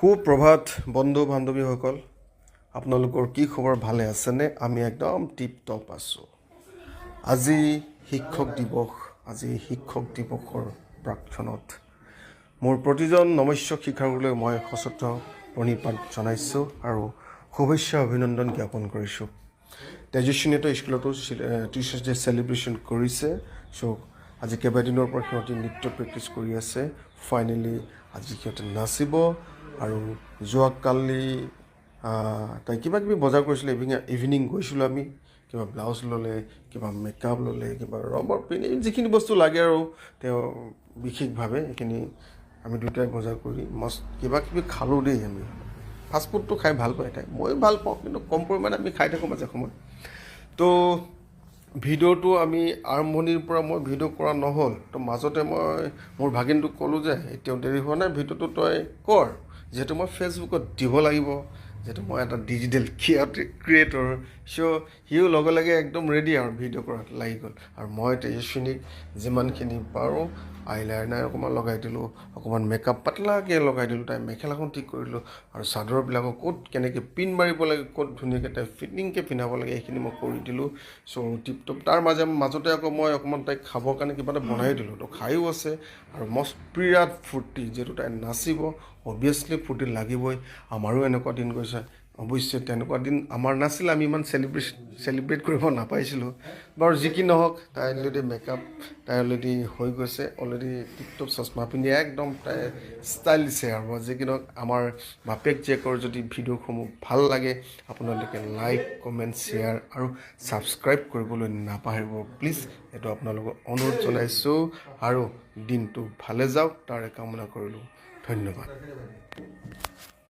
সুপ্ৰভাত বন্ধু বান্ধৱীসকল, আপোনালোকৰ কি খবৰ? ভালে আছেনে? আমি একদম টিপ টপ আছোঁ। আজি শিক্ষক দিৱসৰ প্ৰাক্ষণত মোৰ প্ৰতিজন নমস্য শিক্ষাগুৰুলৈ মই সশ্ৰদ্ধ প্ৰণিপাত জনাইছোঁ আৰু শুভেচ্ছা অভিনন্দন জ্ঞাপন কৰিছোঁ। তেজস্বিনীতো স্কুলতো টিচাৰ্ছ ডে চেলিব্ৰেশ্যন কৰিছে। চ' আজি কেইবাদিনৰ পৰা সিহঁতে নৃত্য প্ৰেক্টিছ কৰি আছে। ফাইনেলি আজি সিহঁতে নাচিব। আৰু যোৱাকালি তাই কিবা কিবি বজাৰ কৰিছিলে। ইভিনিং গৈছিলোঁ আমি। কিবা ব্লাউজ ল'লে, কিবা মেকআপ ল'লে, কিবা ৰবৰ পিন, যিখিনি বস্তু লাগে আৰু তেওঁ বিশেষভাৱে এইখিনি আমি দুটাই বজাৰ কৰি কিবা কিবি খালোঁ দেই। আমি ফাষ্টফুডটো খাই ভাল পায় তাই, ময়ো ভাল পাওঁ, কিন্তু কম পৰিমাণে আমি খাই থাকোঁ মাজে সময়। তো ভিডিঅ'টো আমি আৰম্ভণিৰ পৰা মই ভিডিঅ' কৰা নহ'ল। তো মাজতে মই মোৰ ভাগিনটোক ক'লোঁ যে এতিয়াও দেৰি হোৱা নাই, ভিডিঅ'টো তই কৰ, যিহেতু মই ফেচবুকত দিব লাগিব, যিহেতু মই এটা ডিজিটেল ক্ৰিয়েটৰ। চ' সিও লগে লগে একদম ৰেডি আৰু ভিডিঅ' কৰাত লাগি গ'ল। আৰু মই তেজস্বিনীক যিমানখিনি পাৰোঁ আইলাইনাৰ অকণমান লগাই দিলোঁ, অকণমান মেকআপ পাতলাকৈ লগাই দিলোঁ, তাই মেখেলাখন ঠিক কৰি দিলোঁ, আৰু চাদৰবিলাকক ক'ত কেনেকৈ পিন মাৰিব লাগে, ক'ত ধুনীয়াকৈ তাই ফিটিংকৈ পিন্ধাব লাগে, এইখিনি মই কৰি দিলোঁ। চ' টিপটপ। তাৰ মাজতে আকৌ মই অকণমান তাইক খাবৰ কাৰণে কিবা এটা বনাই দিলোঁ। তো খায়ো আছে আৰু মস্ত বিৰাট ফূৰ্তি, যিহেতু তাই নাচিব, অভিয়াছলি ফূৰ্তি লাগিবই। আমাৰো এনেকুৱা দিন গৈছে, অৱশ্যে তেনেকুৱা দিন আমাৰ নাছিলে, আমি ইমান চেলিব্ৰেট কৰিব নাপাইছিলোঁ। বাৰু যি কি নহওক, তাই অলৰেডি মেকআপ তাই অলৰেডি হৈ গৈছে, অলৰেডি টিপটপ চশমা পিন্ধি একদম তাই ষ্টাইল দিছে। আৰু যি কি নহওক, আমাৰ বাপেক জীয়েকৰ যদি ভিডিঅ'সমূহ ভাল লাগে আপোনালোকে লাইক, কমেণ্ট, শ্বেয়াৰ আৰু ছাবস্ক্ৰাইব কৰিবলৈ নাপাহৰিব প্লিজ। এইটো আপোনালোকক অনুৰোধ জনাইছোঁ। আৰু দিনটো ভালে যাওক তাৰে কামনা কৰিলোঁ। ধন্যবাদ।